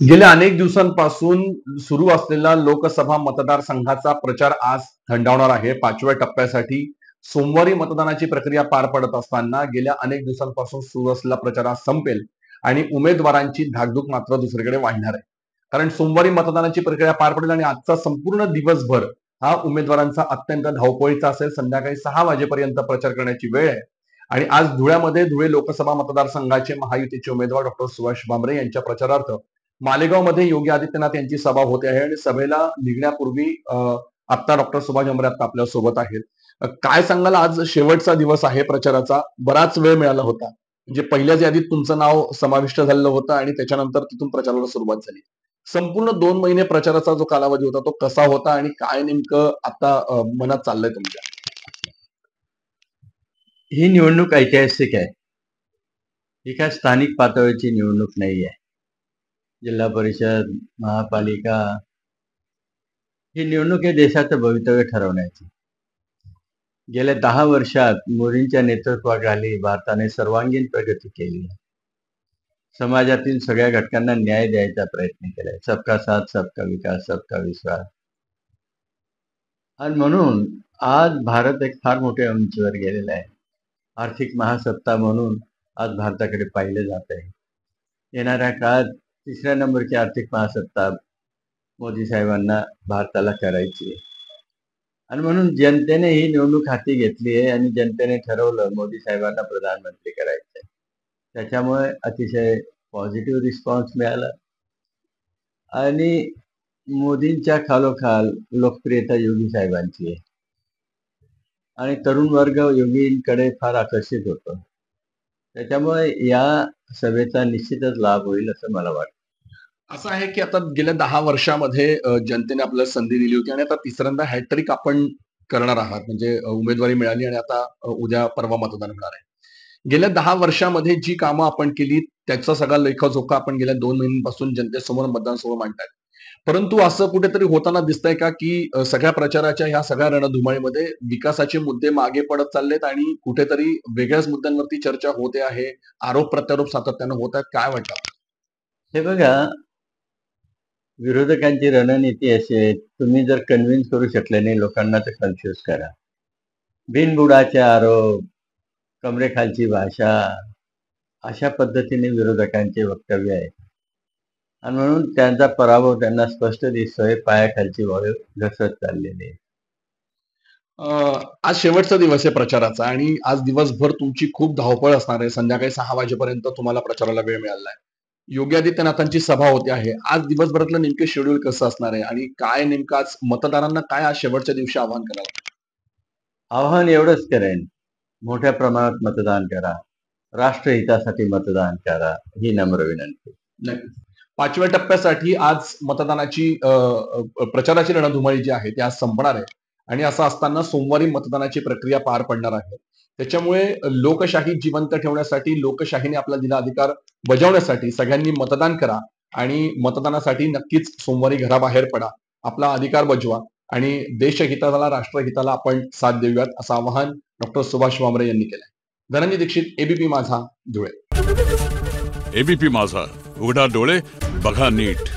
गेल्या अनेक दिवसांपासून सुरू असलेला लोकसभा मतदारसंघाचा प्रचार आज थंडावणार आहे. 5व्या टप्प्यासाठी सोमवारी मतदानाची प्रक्रिया पार पडत असताना गेल्या अनेक दिवसांपासून सुरू असलेला प्रचार आज संपेल आणि उमेदवारांची धाकधूक मात्र दुसरीकडे वाढणार आहे. कारण सोमवारी मतदानाची प्रक्रिया पार पडेल आणि आजचा संपूर्ण दिवसभर हा उमेदवारांचा अत्यंत धावपळीचा असेल. संध्याकाळी 6 वाजेपर्यंत प्रचार करण्याची वेळ आहे आणि आज धुळ्यामध्ये धुळे लोकसभा मतदारसंघाचे महायुतीचे उमेदवार डॉक्टर सुभाष भामरे यांच्या प्रचारार्थ मालेगावमध्ये योगी आदित्यनाथ यांची सभा होते आहे आणि सभेला निघण्यापूर्वी आता डॉक्टर सुभाष भामरे आता आपल्या सोबत आहेत. काय सांगाल, आज शेवटचा दिवस आहे प्रचाराचा, बराच वेळ मिळाला होता, म्हणजे पहिल्याच यादीत तुमचं नाव समाविष्ट झालेलं होतं आणि त्याच्यानंतर तिथून प्रचाराला सुरुवात झाली. संपूर्ण 2 महिने प्रचाराचा जो कालावधी होता तो कसा होता आणि काय नेमकं आता मनात चाललंय तुमच्या? ही निवडणूक ऐतिहासिक आहे. ही काय स्थानिक पातळीची निवडणूक नाही आहे. जिल्हा परिषद, महापालिका ही निवडणूक हे देशाचं भवितव्य ठरवण्याची. गेल्या 10 वर्षात मोदींच्या नेतृत्वाखाली भारताने सर्वांगीण प्रगती केली आहे. समाजातील सगळ्या घटकांना न्याय द्यायचा प्रयत्न केलाय. सबका साथ, सबका विकास, सबका विश्वास. आणि म्हणून आज भारत एक फार मोठ्या उंचीवर गेलेला आहे. आर्थिक महासत्ता म्हणून आज भारताकडे पाहिले जात आहे. येणाऱ्या काळात 3ऱ्या नंबरची आर्थिक महासत्ता मोदी साहेबांना भारताला करायची आहे. आणि म्हणून जनतेने ही निवडणूक हाती घेतली आहे आणि जनतेने ठरवलं मोदी साहेबांना प्रधानमंत्री करायचं आहे. त्याच्यामुळे अतिशय पॉझिटिव्ह रिस्पॉन्स मिळाला आणि मोदींच्या खालोखाल लोकप्रियता योगी साहेबांची आहे आणि तरुण वर्ग योगींकडे फार आकर्षित होतो. त्याच्यामुळे या सभेचा निश्चितच लाभ होईल असं मला वाटतं. असं आहे की आता गेल्या 10 वर्षामध्ये जनतेने आपल्याला संधी दिली होती आणि आता तिसऱ्यांदा हॅट्रिक आपण करणार आहात, म्हणजे उमेदवारी मिळाली आणि आता उद्या परवा मतदान होणार आहे. गेल्या 10 वर्षामध्ये जी कामं आपण केली त्याचा सगळा लेखाजोखा आपण गेल्या 2 महिन्यांपासून जनतेसमोर मतदानासमोर मांडतायत. परंतु असं कुठेतरी होताना दिसतंय का की सगळ्या प्रचाराच्या ह्या सगळ्या रणधुमाळीमध्ये विकासाचे मुद्दे मागे पडत चाललेत आणि कुठेतरी वेगळ्याच मुद्द्यांवरती चर्चा होते आहे, आरोप प्रत्यारोप सातत्यानं होत आहेत, काय वाटतं? हे बघा, विरोधकांची रणनीती अशी आहे, तुम्ही जर कन्व्हिन्स करू शकले नाही लोकांना तर कन्फ्यूज करा. बिनबुडाचे आरोप, कमरेखालची भाषा, अशा पद्धतीने विरोधकांचे वक्तव्य आहे आणि म्हणून त्यांचा पराभव त्यांना स्पष्ट दिसतोय. पायाखालची वाळू घसरत चाललेली आहे. आज शेवटचा दिवस आहे प्रचाराचा आणि आज दिवसभर तुमची खूप धावपळ असणार आहे. संध्याकाळी 6 वाजेपर्यंत तुम्हाला प्रचाराला वेळ मिळाला आहे. योगी आदित्यनाथांची सभा होते आहे. आज दिवसभरातलं नेमकं शेड्यूल कसं असणार आहे आणि काय नेमकं आज मतदारांना काय आज शेवटच्या दिवशी आवाहन कराल? आव्हान एवढंच करेन, मोठ्या प्रमाणात मतदान करा, राष्ट्रहितासाठी मतदान करा, ही नम्र विनंती. नक्कीच. 5व्या टप्प्यासाठी आज मतदानाची प्रचाराची रणधुमाळी जी आहे ती आज संपणार आहे आणि असं असताना सोमवारी मतदानाची प्रक्रिया पार पडणार आहे. त्याच्यामुळे लोकशाही जिवंत ठेवण्यासाठी, लोकशाहीने आपला दिला अधिकार बजावण्यासाठी सगळ्यांनी मतदान करा आणि मतदानासाठी नक्कीच सोमवारी घराबाहेर पडा, आपला अधिकार बजवा आणि देशहिताला, राष्ट्रहिताला आपण साथ देऊयात, असं आवाहन डॉक्टर सुभाष भामरे यांनी केलंय. धनंजय दीक्षित, एबीपी माझा, धुळे. एबीपी माझा, उघडा डोळे बघा नीट.